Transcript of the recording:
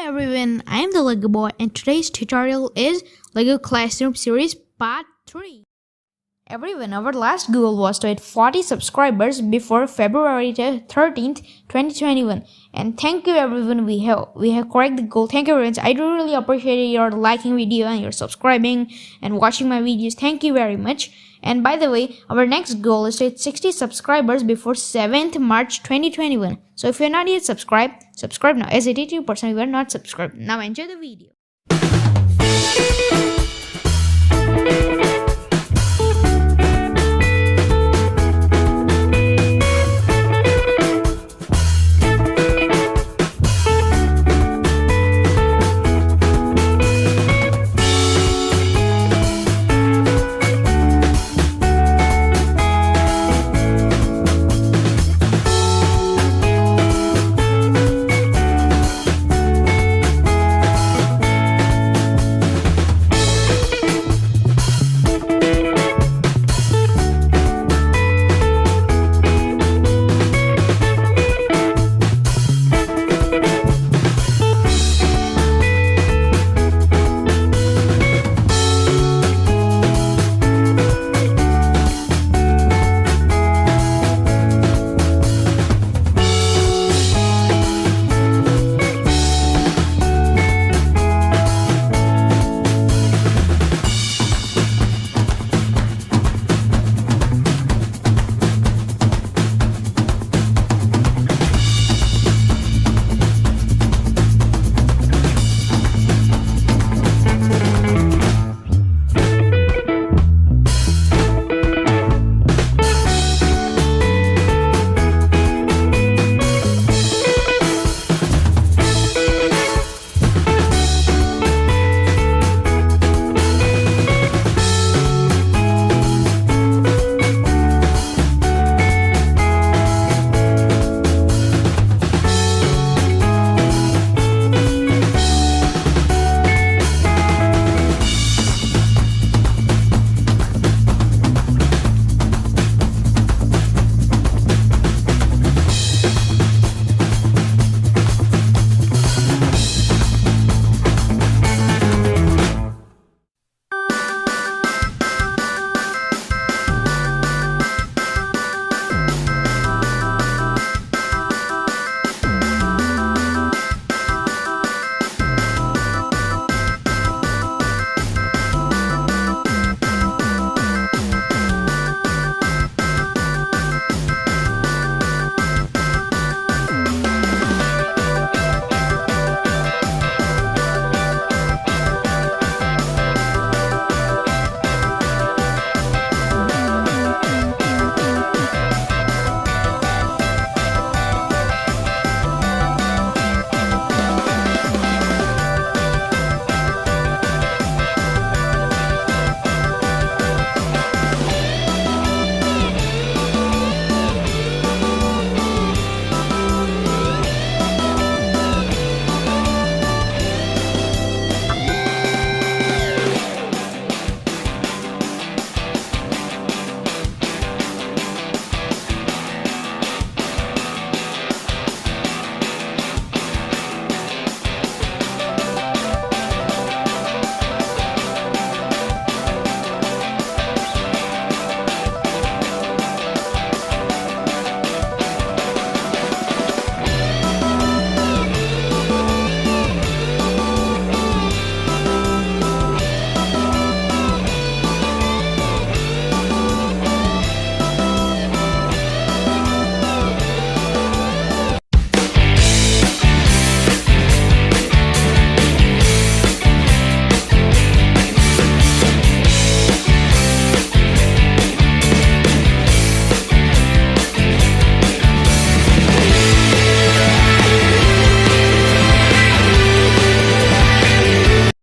everyone, I am the Lego Boy and today's tutorial is Lego Classroom Series Part 3. Everyone, our last goal was to hit 40 subscribers before February 13th, 2021. And thank you everyone, we have corrected the goal. Thank you everyone. I do really appreciate your liking video and your subscribing and watching my videos. Thank you very much. And by the way, our next goal is to hit 60 subscribers before 7th March 2021. So if you're not yet subscribed, subscribe now, as 82% of you are not subscribed. Now enjoy the video.